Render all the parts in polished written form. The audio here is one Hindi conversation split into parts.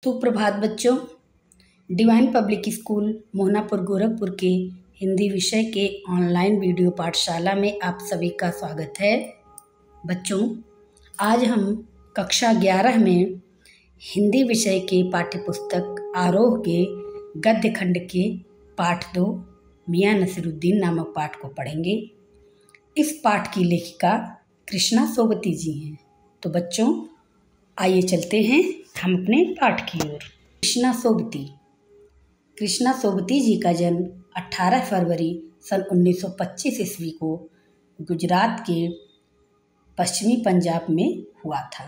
सुप्रभात बच्चों। Divine public school Mohanapur Gorakhpur के हिंदी विषय के ऑनलाइन वीडियो पाठशाला में आप सभी का स्वागत है। बच्चों, आज हम कक्षा 11 में हिंदी विषय के पाठ्यपुस्तक आरोह के गद्य खंड के पाठ 2 मियां नसीरुद्दीन नामक पाठ को पढ़ेंगे। इस पाठ की लेखिका कृष्णा सोबती जी हैं। तो बच्चों, आइए चलते हैं हम अपने पाठ की ओर। कृष्णा सोबती जी का जन्म 18 फरवरी सन 1925 ईस्वी को गुजरात के पश्चिमी पंजाब में हुआ था,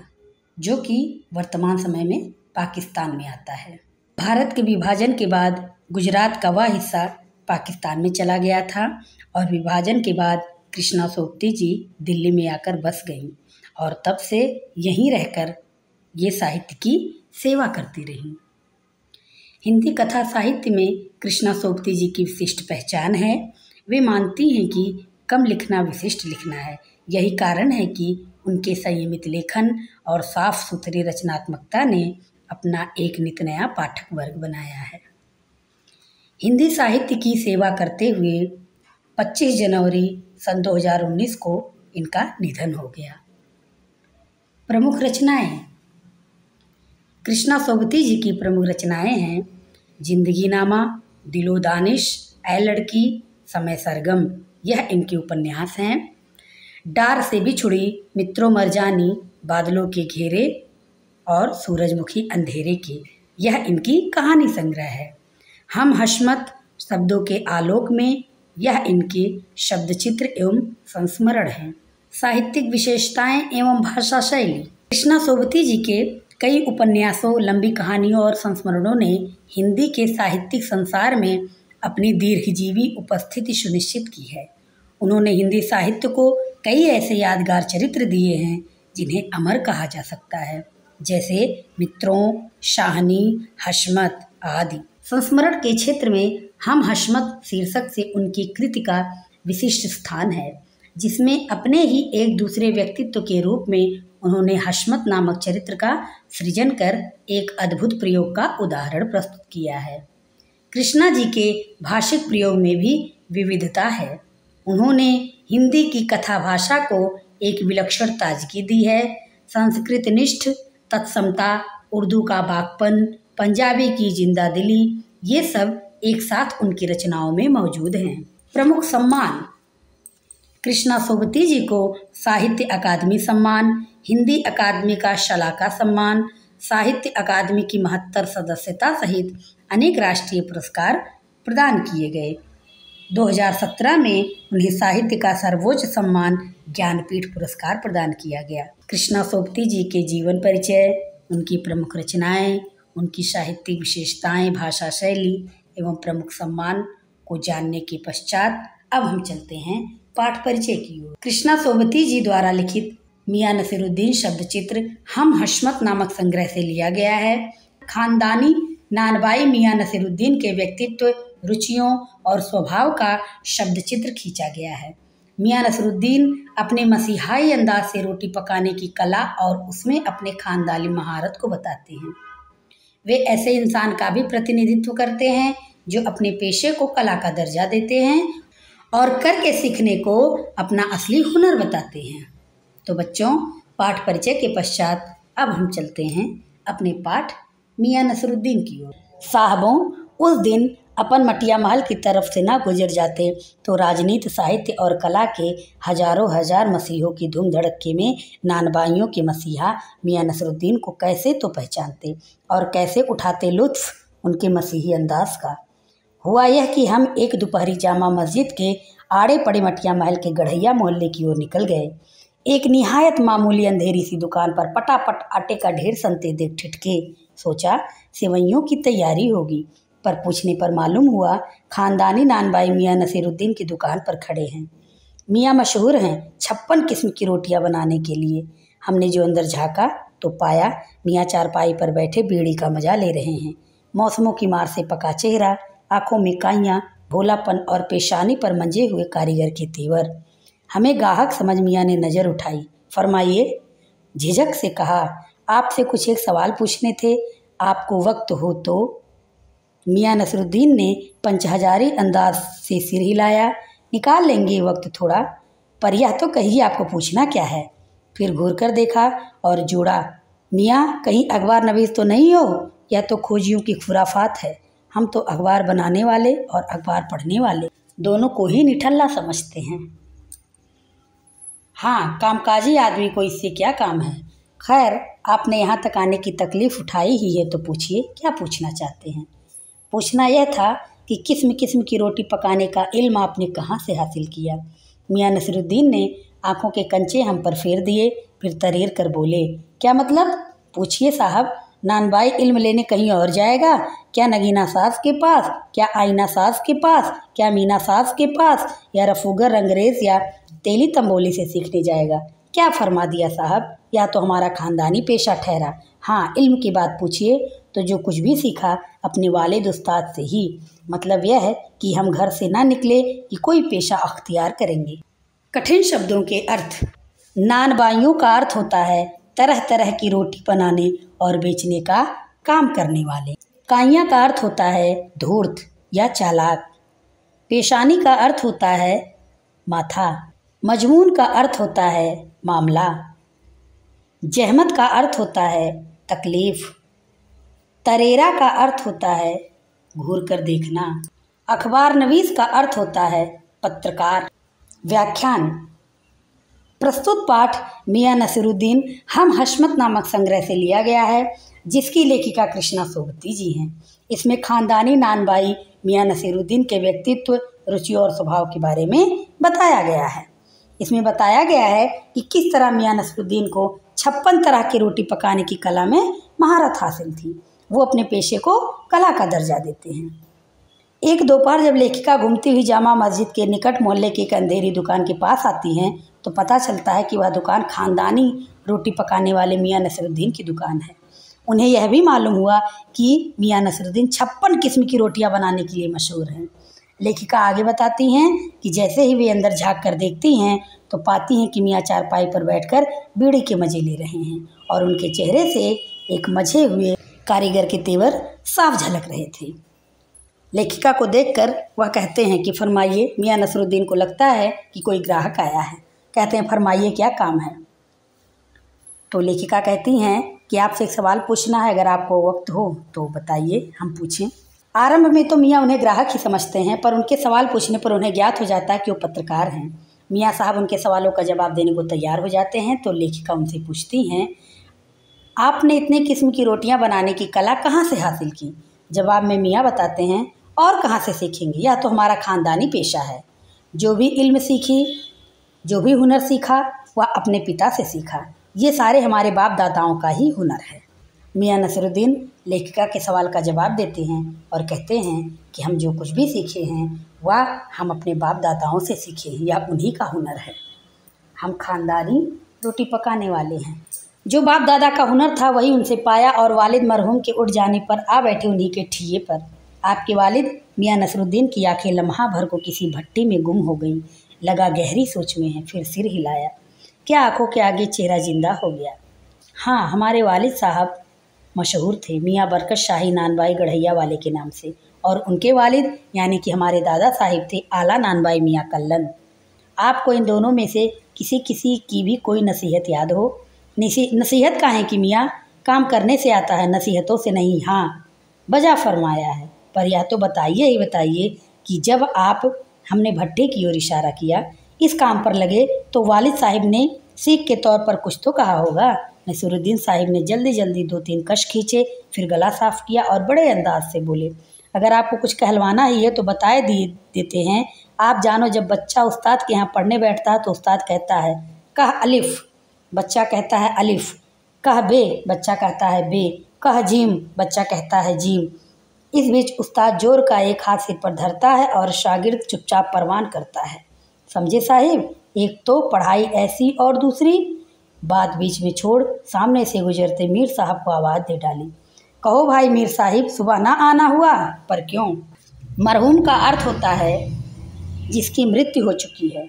जो कि वर्तमान समय में पाकिस्तान में आता है। भारत के विभाजन के बाद गुजरात का वह हिस्सा पाकिस्तान में चला गया था और विभाजन के बाद कृष्णा सोबती जी दिल्ली में आकर बस गईं और तब से यहीं रहकर ये साहित्य की सेवा करती रहीं। हिंदी कथा साहित्य में कृष्णा सोबती जी की विशिष्ट पहचान है। वे मानती हैं कि कम लिखना विशिष्ट लिखना है। यही कारण है कि उनके संयमित लेखन और साफ सुथरी रचनात्मकता ने अपना एक नित नया पाठक वर्ग बनाया है। हिंदी साहित्य की सेवा करते हुए 25 जनवरी सन 2019 को इनका निधन हो गया। प्रमुख रचनाएं। कृष्णा सोबती जी की प्रमुख रचनाएं हैं जिंदगी नामा, दिलो दानिश, ऐ लड़की, समय सरगम, यह इनके उपन्यास हैं। डार से बिछुड़ी, मित्रों मरजानी, बादलों के घेरे और सूरजमुखी अंधेरे के, यह इनकी कहानी संग्रह है। हम हशमत, शब्दों के आलोक में, यह इनके शब्द चित्र एवं संस्मरण हैं। साहित्यिक विशेषताएं एवं भाषा शैली। कृष्णा सोबती जी के कई उपन्यासों, लंबी कहानियों और संस्मरणों ने हिंदी के साहित्यिक संसार में अपनी दीर्घजीवी उपस्थिति सुनिश्चित की है। उन्होंने हिंदी साहित्य को कई ऐसे यादगार चरित्र दिए हैं जिन्हें अमर कहा जा सकता है, जैसे मित्रों, शाहनी, हशमत आदि। संस्मरण के क्षेत्र में हम हशमत शीर्षक से उनकी कृति का विशिष्ट स्थान है, जिसमें अपने ही एक दूसरे व्यक्तित्व के रूप में उन्होंने हशमत नामक चरित्र का सृजन कर एक अद्भुत प्रयोग का उदाहरण प्रस्तुत किया है। कृष्णा जी के भाषिक प्रयोग में भी विविधता है। उन्होंने हिंदी की कथा भाषा को एक विलक्षण ताजगी दी है। संस्कृत निष्ठ तत्समता, उर्दू का बागपन, पंजाबी की जिंदा दिली, ये सब एक साथ उनकी रचनाओं में मौजूद हैं। प्रमुख सम्मान। कृष्णा सोबती जी को साहित्य अकादमी सम्मान, हिंदी अकादमी का शलाका सम्मान, साहित्य अकादमी की 72 सदस्यता सहित अनेक राष्ट्रीय पुरस्कार प्रदान किए गए। 2017 में उन्हें साहित्य का सर्वोच्च सम्मान ज्ञानपीठ पुरस्कार प्रदान किया गया। कृष्णा सोबती जी के जीवन परिचय, उनकी प्रमुख रचनाएं, उनकी साहित्यिक विशेषताएं, भाषा शैली एवं प्रमुख सम्मान को जानने के पश्चात अब हम चलते हैं पाठ परिचय की ओर। कृष्णा सोबती जी द्वारा लिखित मियां नसीरुद्दीन शब्द चित्र हम हशमत नामक संग्रह से लिया गया है। खानदानी नानबाई मियां नसीरुद्दीन के व्यक्तित्व, रुचियों और स्वभाव का शब्द चित्र खींचा गया है। मियां नसीरुद्दीन अपने मसीहाई अंदाज से रोटी पकाने की कला और उसमें अपने खानदानी महारत को बताते हैं। वे ऐसे इंसान का भी प्रतिनिधित्व करते हैं जो अपने पेशे को कला का दर्जा देते हैं और करके सीखने को अपना असली हुनर बताते हैं। तो बच्चों, पाठ परिचय के पश्चात अब हम चलते हैं अपने पाठ मियां नसीरुद्दीन की ओर। साहबों, उस दिन अपन मटिया महल की तरफ से ना गुजर जाते तो राजनीति, साहित्य और कला के हजारों हजार मसीहों की धूम धड़क्के में नानबाइयों के मसीहा मियां नसीरुद्दीन को कैसे तो पहचानते और कैसे उठाते लुत्फ उनके मसीही अंदाज का। हुआ यह कि हम एक दोपहरी जामा मस्जिद के आड़े पड़े मटिया महल के गढ़ैया मोहल्ले की ओर निकल गए। एक निहायत मामूली अंधेरी सी दुकान पर पटापट आटे का ढेर सनते देख ठिठके। सोचा सेवइयों की तैयारी होगी, पर पूछने पर मालूम हुआ खानदानी नानबाई मियां नसीरुद्दीन की दुकान पर खड़े हैं। मियां मशहूर हैं 56 किस्म की रोटियां बनाने के लिए। हमने जो अंदर झाँका तो पाया मियां चारपाई पर बैठे बीड़ी का मजा ले रहे हैं। मौसमों की मार से पका चेहरा, आंखों में काइयाँ, भोलापन और पेशानी पर मंजे हुए कारीगर के तेवर। हमें गाहक समझ मियाँ ने नज़र उठाई। फरमाइए, झिझक से कहा, आपसे कुछ एक सवाल पूछने थे। आपको वक्त हो तो। मियाँ नसरुद्दीन ने पंचहजारी अंदाज से सिर हिलाया। निकाल लेंगे वक्त थोड़ा, पर यह तो कहिए आपको पूछना क्या है। फिर घूर कर देखा और जोड़ा, मियाँ कहीं अखबार नवीस तो नहीं हो? यह तो खोजियों की खुराफात है। हम तो अखबार बनाने वाले और अखबार पढ़ने वाले दोनों को ही निठल्ला समझते हैं। हाँ, कामकाजी आदमी को इससे क्या काम है। खैर, आपने यहाँ तक आने की तकलीफ़ उठाई ही है तो पूछिए, क्या पूछना चाहते हैं। पूछना यह था कि किस्म किस्म की रोटी पकाने का इल्म आपने कहाँ से हासिल किया। मियाँ नसरुद्दीन ने आंखों के कंचे हम पर फेर दिए, फिर तरेर कर बोले, क्या मतलब? पूछिए साहब, नानबाई इल्म लेने कहीं और जाएगा क्या? नगीना सास के पास, क्या आईना सास के पास, क्या मीना सास के पास, या रफूगर रंगरेज या तेली तंबोली से सीखने जाएगा? क्या फरमा दिया साहब, या तो हमारा खानदानी पेशा ठहरा। हाँ, इल्म की बात पूछिए तो जो कुछ भी सीखा अपने वालिद उस्ताद से ही। मतलब यह है कि हम घर से ना निकले कि कोई पेशा अख्तियार करेंगे। कठिन शब्दों के अर्थ। नानबाइयों का अर्थ होता है तरह तरह की रोटी बनाने और बेचने का काम करने वाले। काइयाँ का अर्थ होता है धूर्त या चालाक। पेशानी का अर्थ होता है माथा। मजमून का अर्थ होता है मामला। जहमत का अर्थ होता है तकलीफ। तरेरा का अर्थ होता है घूर कर देखना। अखबार नवीस का अर्थ होता है पत्रकार। व्याख्यान। प्रस्तुत पाठ मियाँ नसरुद्दीन हम हशमत नामक संग्रह से लिया गया है, जिसकी लेखिका कृष्णा सोबती जी हैं। इसमें खानदानी नानबाई मियाँ नसरुद्दीन के व्यक्तित्व, रुचि और स्वभाव के बारे में बताया गया है। इसमें बताया गया है कि किस तरह मियाँ नसरुद्दीन को 56 तरह की रोटी पकाने की कला में महारत हासिल थी। वो अपने पेशे को कला का दर्जा देते हैं। एक दोपहर जब लेखिका घूमती हुई जामा मस्जिद के निकट मोहल्ले की एक अंधेरी दुकान के पास आती हैं तो पता चलता है कि वह दुकान खानदानी रोटी पकाने वाले मियाँ नसरुद्दीन की दुकान है। उन्हें यह भी मालूम हुआ कि मियाँ नसरुद्दीन 56 किस्म की रोटियां बनाने के लिए मशहूर हैं। लेखिका आगे बताती हैं कि जैसे ही वे अंदर झाँक कर देखती हैं तो पाती हैं कि मियाँ चारपाई पर बैठकर बीड़ी के मजे ले रहे हैं और उनके चेहरे से एक मजे हुए कारीगर के तेवर साफ झलक रहे थे। लेखिका को देखकर वह कहते हैं कि फरमाइए। मियाँ नसरुद्दीन को लगता है कि कोई ग्राहक आया है। कहते हैं फरमाइए क्या काम है। तो लेखिका कहती हैं कि आपसे एक सवाल पूछना है, अगर आपको वक्त हो तो बताइए, हम पूछें। आरंभ में तो मियाँ उन्हें ग्राहक ही समझते हैं, पर उनके सवाल पूछने पर उन्हें ज्ञात हो जाता है कि वो पत्रकार हैं। मियाँ साहब उनके सवालों का जवाब देने को तैयार हो जाते हैं। तो लेखिका उनसे पूछती हैं, आपने इतने किस्म की रोटियां बनाने की कला कहाँ से हासिल की? जवाब में मियाँ बताते हैं, और कहाँ से सीखेंगे, यह तो हमारा ख़ानदानी पेशा है। जो भी इल्म सीखी, जो भी हुनर सीखा, वह अपने पिता से सीखा। ये सारे हमारे बाप दादाओं का ही हुनर है। मियाँ नसरुद्दीन लेखिका के सवाल का जवाब देते हैं और कहते हैं कि हम जो कुछ भी सीखे हैं वह हम अपने बाप दादाओं से सीखे हैं, या उन्हीं का हुनर है। हम खानदानी रोटी पकाने वाले हैं। जो बाप दादा का हुनर था वही उनसे पाया और वालिद मरहूम के उठ जाने पर आ बैठे उन्हीं के ठिये पर। आपके वालिद मियाँ नसरुद्दीन की आंखें लम्हा भर को किसी भट्टी में गुम हो गईं। लगा गहरी सोच में है, फिर सिर हिलाया। क्या आंखों के आगे चेहरा जिंदा हो गया। हाँ, हमारे वालिद साहब मशहूर थे मियाँ बरकत शाही नानबाई गढ़ैया वाले के नाम से, और उनके वालिद यानी कि हमारे दादा साहिब थे आला नानबाई मियाँ कल्लन। आपको इन दोनों में से किसी किसी की भी कोई नसीहत याद हो? नसीहत काहे की मियाँ, काम करने से आता है, नसीहतों से नहीं। हाँ, बजा फरमाया है, पर या तो बताइए ही बताइए कि जब आप, हमने भट्टे की ओर इशारा किया, इस काम पर लगे तो वालिद साहिब ने सीख के तौर पर कुछ तो कहा होगा। नसरुद्दीन साहिब ने जल्दी जल्दी 2-3 कश खींचे, फिर गला साफ किया और बड़े अंदाज से बोले, अगर आपको कुछ कहलवाना ही है तो बताए देते हैं। आप जानो, जब बच्चा उस्ताद के यहाँ पढ़ने बैठता है तो उस्ताद कहता है कह अलिफ, बच्चा कहता है अलिफ। कह बे, बच्चा कहता है बे। कह जीम, बच्चा कहता है जीम। इस बीच उस्ताद जोर का एक हाथ सिर पर धरता है और शागिर्द चुपचाप परवान करता है। समझे साहिब, एक तो पढ़ाई ऐसी और दूसरी। बात बीच में छोड़ सामने से गुजरते मीर साहब को आवाज़ दे डाली, कहो भाई मीर साहिब, सुबह ना आना हुआ? पर क्यों? मरहूम का अर्थ होता है जिसकी मृत्यु हो चुकी है।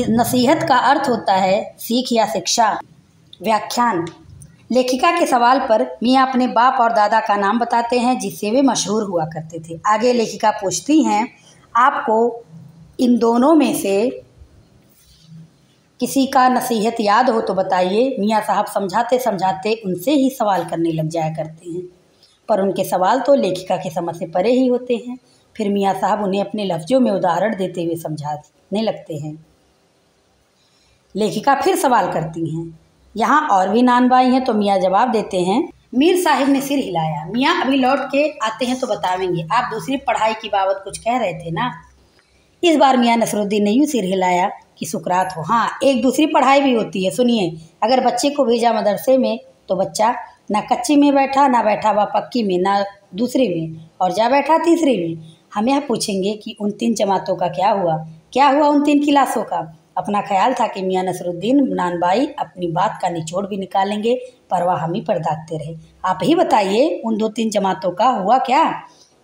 नसीहत का अर्थ होता है सीख या शिक्षा। व्याख्यान। लेखिका के सवाल पर मियाँ अपने बाप और दादा का नाम बताते हैं जिससे वे मशहूर हुआ करते थे। आगे लेखिका पूछती हैं, आपको इन दोनों में से किसी का नसीहत याद हो तो बताइए। मियाँ साहब समझाते समझाते उनसे ही सवाल करने लग जाया करते हैं, पर उनके सवाल तो लेखिका की समझ से परे ही होते हैं। फिर मियाँ साहब उन्हें अपने लफ्ज़ों में उदाहरण देते हुए समझाने लगते हैं। लेखिका फिर सवाल करती हैं, यहाँ और भी नानबाई हैं? तो मियाँ जवाब देते हैं। मीर साहिब ने सिर हिलाया। मियाँ अभी लौट के आते हैं तो बतावेंगे। आप दूसरी पढ़ाई की बाबत कुछ कह रहे थे ना? इस बार मियाँ नसरुद्दीन ने यूँ सिर हिलाया कि सुकरात हो। हाँ, एक दूसरी पढ़ाई भी होती है, सुनिए। अगर बच्चे को भेजा मदरसे में तो बच्चा ना कच्ची में बैठा ना बैठा वह पक्की में, ना दूसरी में, और जा बैठा तीसरी में। हम यह पूछेंगे कि उन 3 जमातों का क्या हुआ उन 3 क्लासों का। अपना ख्याल था कि मियाँ नसरुद्दीन नानबाई अपनी बात का निचोड़ भी निकालेंगे, पर वह हम ही पर दागते रहे। आप ही बताइए, उन 2-3 जमातों का हुआ क्या?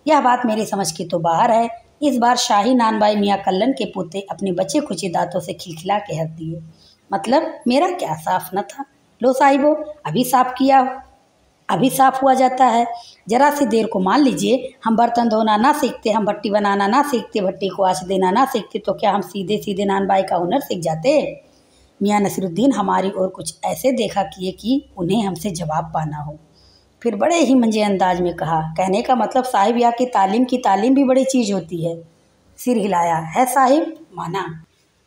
यह बात मेरी समझ की तो बाहर है। इस बार शाही नानबाई मियाँ कल्लन के पोते अपने बचे खुचे दांतों से खिलखिला के हंस दिए। मतलब मेरा क्या साफ न था? लो साहिबो, अभी साफ हुआ जाता है। जरा सी देर को मान लीजिए हम बर्तन धोना ना सीखते, हम भट्टी बनाना ना सीखते, भट्टी को आँच देना ना सीखते, तो क्या हम सीधे सीधे नानबाई का हुनर सीख जाते? मियाँ नसरुद्दीन हमारी ओर कुछ ऐसे देखा किए कि उन्हें हमसे जवाब पाना हो। फिर बड़े ही मंजे अंदाज में कहा, कहने का मतलब साहिब यहाँ की तालीम भी बड़ी चीज़ होती है। सिर हिलाया, है साहिब, माना।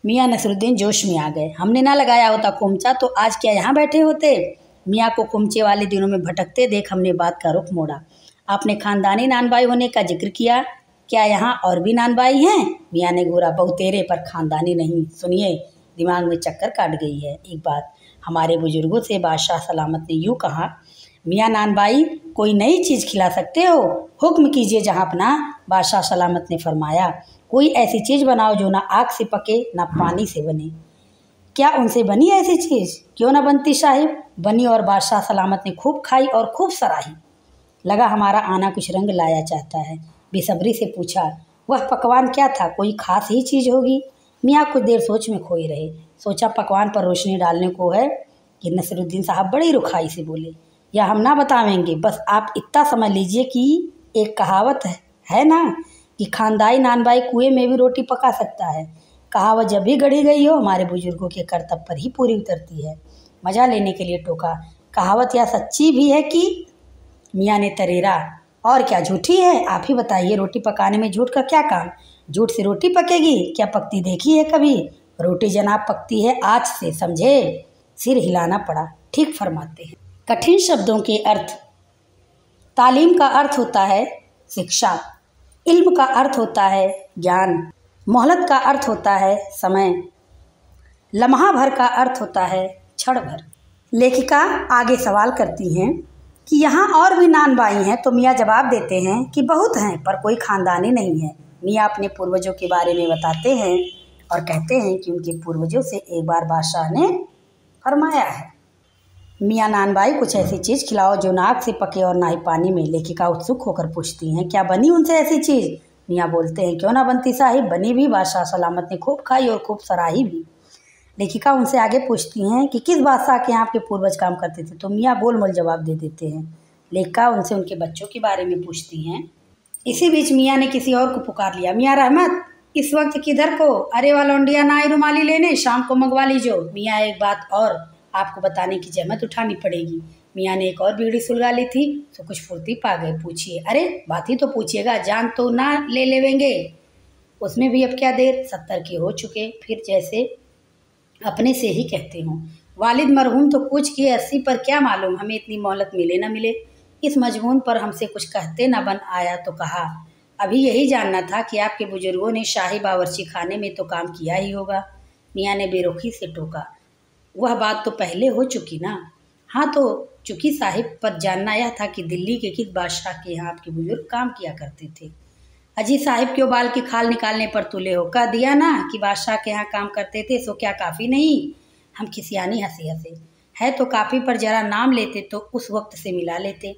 मियाँ नसरुद्दीन जोश में आ गए। हमने ना लगाया होता खोमचा तो आज क्या यहाँ बैठे होते? मियाँ को खोमचे वाले दिनों में भटकते देख हमने बात का रुख मोड़ा। आपने खानदानी नानबाई होने का जिक्र किया, क्या यहाँ और भी नानबाई हैं? मियाँ ने घूरा, बहुतेरे पर खानदानी नहीं। सुनिए, दिमाग में चक्कर काट गई है। एक बात हमारे बुजुर्गों से बादशाह सलामत ने यूँ कहा, मियाँ नानबाई कोई नई चीज़ खिला सकते हो? हुक्म कीजिए जहाँ अपना। बादशाह सलामत ने फरमाया, कोई ऐसी चीज़ बनाओ जो ना आग से पके ना पानी से बने। क्या उनसे बनी ऐसी चीज़? क्यों ना बनती साहिब। बनी और बादशाह सलामत ने खूब खाई और खूब सराही। लगा हमारा आना कुछ रंग लाया चाहता है। बेसब्री से पूछा, वह पकवान क्या था? कोई खास ही चीज़ होगी। मियाँ कुछ देर सोच में खोए रहे। सोचा पकवान पर रोशनी डालने को है कि नसरुद्दीन साहब बड़ी रुखाई से बोले, या हम ना बतावेंगे, बस आप इतना समझ लीजिए कि एक कहावत है ना कि खानदाई नानबाई कुएं में भी रोटी पका सकता है। कहावत जब भी गढ़ी गई हो हमारे बुजुर्गों के कर्तव्य पर ही पूरी उतरती है। मजा लेने के लिए टोका, कहावत यह सच्ची भी है कि? मियाँ ने तरेरा, और क्या झूठी है? आप ही बताइए, रोटी पकाने में झूठ का क्या काम? झूठ से रोटी पकेगी? क्या पकती देखी है कभी? रोटी जनाब पकती है आँच से, समझे? सिर हिलाना पड़ा। ठीक फरमाते हैं। कठिन शब्दों के अर्थ। तालीम का अर्थ होता है शिक्षा, इल्म का अर्थ होता है ज्ञान, मोहलत का अर्थ होता है समय, लम्हा भर का अर्थ होता है क्षण भर। लेखिका आगे सवाल करती हैं कि यहाँ और भी नानबाई हैं? तो मियाँ जवाब देते हैं कि बहुत हैं, पर कोई खानदानी नहीं है। मियाँ अपने पूर्वजों के बारे में बताते हैं और कहते हैं कि उनके पूर्वजों से एक बार बादशाह ने फरमाया है, मियाँ नानबाई कुछ ऐसी चीज़ खिलाओ जो नाक से पके और ना ही पानी में। लेखिका उत्सुक होकर पूछती हैं, क्या बनी उनसे ऐसी चीज़? मियाँ बोलते हैं, क्यों ना बनती साहिब, बनी भी। बादशाह सलामत ने खूब खाई और खूब सराही भी। लेखिका उनसे आगे पूछती हैं कि किस बादशाह के यहाँ आपके पूर्वज काम करते थे? तो मियाँ गोलमोल जवाब दे देते हैं। लेखिका उनसे उनके बच्चों के बारे में पूछती हैं। इसी बीच मियाँ ने किसी और को पुकार लिया, मियाँ रहमत, इस वक्त किधर को? अरे वाह लौंडिया ना आई रुमाली लेने, शाम को मंगवा लीजो। मियाँ एक बात और आपको बताने की जहमत उठानी पड़ेगी। मियाँ ने एक और बीड़ी सुलगा ली थी तो कुछ फुर्ती पा गए। पूछिए। अरे बात ही तो पूछिएगा, जान तो ना ले लेवेंगे। उसमें भी अब क्या देर, 70 के हो चुके, फिर जैसे अपने से ही कहते हों। वालिद मरहूम तो पूछ किए 80 पर, क्या मालूम हमें इतनी मोहलत मिले न मिले। इस मजमून पर हमसे कुछ कहते न बन आया तो कहा, अभी यही जानना था कि आपके बुजुर्गों ने शाही बावर्ची खाने में तो काम किया ही होगा। मियाँ ने बेरुखी से टोका, वह बात तो पहले हो चुकी ना। हाँ तो चूँकि साहिब, पर जानना यह था कि दिल्ली के किस बादशाह के यहाँ आपके बुजुर्ग काम किया करते थे। अजी साहिब क्यों बाल की खाल निकालने पर तुले हो? कह दिया ना कि बादशाह के यहाँ काम करते थे, सो क्या काफ़ी नहीं? हम खिसियानी हंसी हंसे। है तो काफ़ी, पर जरा नाम लेते तो उस वक्त से मिला लेते।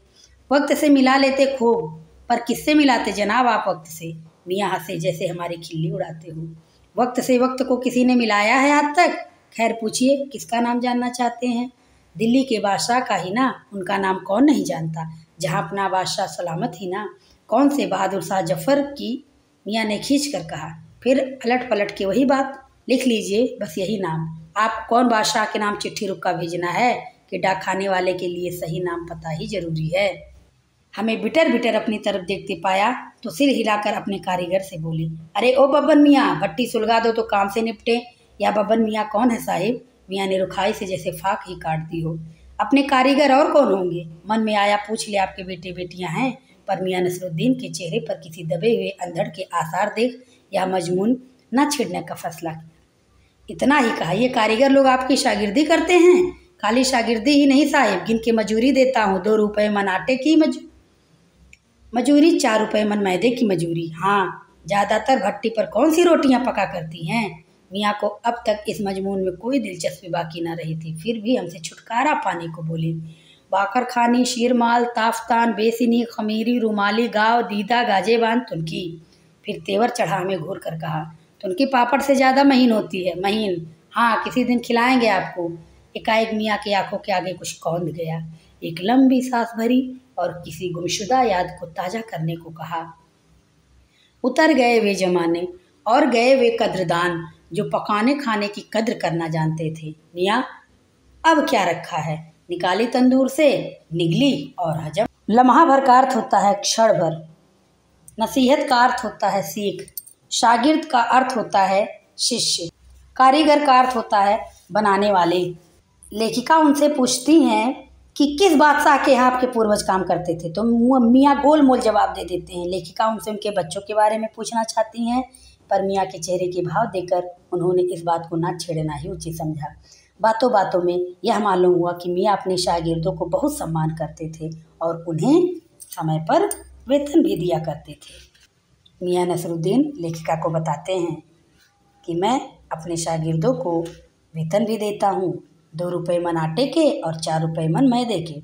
वक्त से मिला लेते खूब, पर किससे मिलाते जनाब आप वक्त से? मियाँ हंसे जैसे हमारी खिल्ली उड़ाते हो। वक्त से वक्त को किसी ने मिलाया है आज तक? खैर पूछिए, किसका नाम जानना चाहते हैं? दिल्ली के बादशाह का ही ना, उनका नाम कौन नहीं जानता। जहाँ अपना बादशाह सलामत ही ना, कौन से बहादुर शाह जफर की, मियाँ ने खींच कर कहा। फिर अलट पलट के वही बात, लिख लीजिए बस यही नाम। आप कौन बादशाह के नाम चिट्ठी रुका भेजना है कि डाक खाने वाले के लिए सही नाम पता ही जरूरी है। हमें बिटर बिटर अपनी तरफ देखते पाया तो सिर हिलाकर अपने कारीगर से बोली, अरे ओ बब्बन मियाँ, भट्टी सुलगा दो तो काम से निपटे। या बब्बन मियाँ कौन है साहिब? मियाँ ने रुखाई से जैसे फाक ही काट दी हो। अपने कारीगर और कौन होंगे? मन में आया पूछ ले आपके बेटे बेटियां हैं। पर मियाँ नसरुद्दीन के चेहरे पर किसी दबे हुए अंधड़ के आसार देख यह मजमून न छेड़ने का फैसला किया। इतना ही कहा, ये कारीगर लोग आपकी शागिर्दी करते हैं? खाली शागिर्दी ही नहीं साहिब, गिन के मजूरी देता हूँ। 2 रुपये मन आटे की मजूरी, 4 रुपये मन मैदे की मजूरी। हाँ, ज़्यादातर भट्टी पर कौन सी रोटियां पका करती हैं? मियाँ को अब तक इस मजमून में कोई दिलचस्पी बाकी न रही थी, फिर भी हमसे छुटकारा पाने को बोली। बाकर खानी, शीरमाल, ताफ्तान, बेसिनी, खमीरी, रुमाली, गाव, दीदा, गाजेबान, तुनकी। फिर तेवर चढ़ा हमें घूर कर कहा, तुनकी पापड़ से ज़्यादा महीन होती है, महीन। हाँ, किसी दिन खिलाएंगे आपको। एकाएक मियाँ की आंखों के आगे कुछ कौंध गया। एक लंबी सांस भरी और किसी गुमशुदा याद को ताज़ा करने को कहा। उतर गए वे जमाने और गए वे कद्रदान जो पकाने खाने की कद्र करना जानते थे। मियाँ, अब क्या रखा है? निकाली तंदूर से, निगली और हजम। लम्हा भर का अर्थ होता है क्षण भर, नसीहत का अर्थ होता है सीख, शागिर्द का अर्थ होता है शिष्य, कारीगर का अर्थ होता है बनाने वाले। लेखिका उनसे पूछती हैं कि किस बादशाह के यहाँ आपके पूर्वज काम करते थे, तो मियाँ गोल मोल जवाब दे देते हैं। लेखिका उनसे उनके बच्चों के बारे में पूछना चाहती हैं, पर मियाँ के चेहरे के भाव देखकर उन्होंने इस बात को ना छेड़ना ही उचित समझा। बातों बातों में यह मालूम हुआ कि मियाँ अपने शागिर्दों को बहुत सम्मान करते थे और उन्हें समय पर वेतन भी दिया करते थे। मियाँ नसरुद्दीन लेखिका को बताते हैं कि मैं अपने शागिर्दों को वेतन भी देता हूँ, 2 रुपये मन आटे के और 4 रुपये मन मैदे के।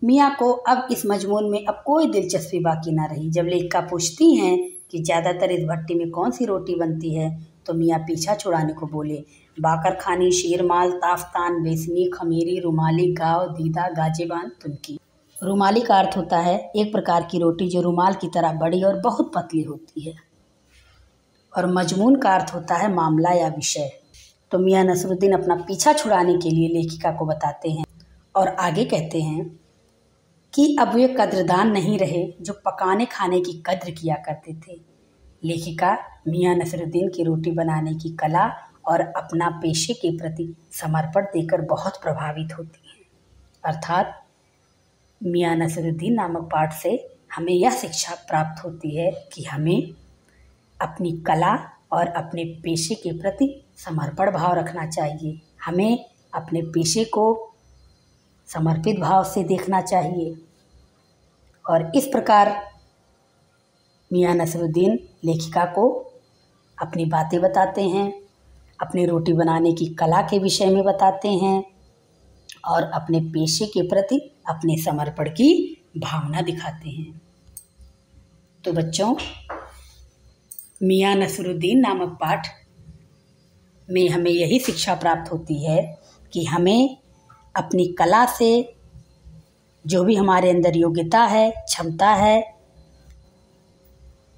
मियाँ को अब इस मजमून में अब कोई दिलचस्पी बाकी ना रही। जब लेखिका पूछती हैं कि ज़्यादातर इस भट्टी में कौन सी रोटी बनती है, तो मियाँ पीछा छुड़ाने को बोले, बाकर खानी, शीरमाल, ताफ्तान, बेसनी, खमीरी, रुमाली, गाव, दीदा, गाजेबान, तुनकी। रुमाली का अर्थ होता है एक प्रकार की रोटी जो रुमाल की तरह बड़ी और बहुत पतली होती है, और मजमून का अर्थ होता है मामला या विषय। तो मियाँ नसरुद्दीन अपना पीछा छुड़ाने के लिए लेखिका को बताते हैं और आगे कहते हैं कि अब वे कद्रदान नहीं रहे जो पकाने खाने की कद्र किया करते थे। लेखिका मियाँ नसरुद्दीन की रोटी बनाने की कला और अपना पेशे के प्रति समर्पण देकर बहुत प्रभावित होती हैं। अर्थात मियाँ नसरुद्दीन नामक पाठ से हमें यह शिक्षा प्राप्त होती है कि हमें अपनी कला और अपने पेशे के प्रति समर्पण भाव रखना चाहिए। हमें अपने पेशे को समर्पित भाव से देखना चाहिए। और इस प्रकार मियाँ नसरुद्दीन लेखिका को अपनी बातें बताते हैं, अपनी रोटी बनाने की कला के विषय में बताते हैं और अपने पेशे के प्रति अपने समर्पण की भावना दिखाते हैं। तो बच्चों, मियाँ नसरुद्दीन नामक पाठ में हमें यही शिक्षा प्राप्त होती है कि हमें अपनी कला से जो भी हमारे अंदर योग्यता है, क्षमता है,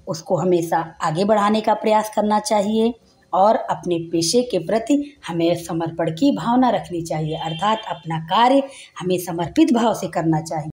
उसको हमेशा आगे बढ़ाने का प्रयास करना चाहिए और अपने पेशे के प्रति हमें समर्पण की भावना रखनी चाहिए। अर्थात अपना कार्य हमें समर्पित भाव से करना चाहिए।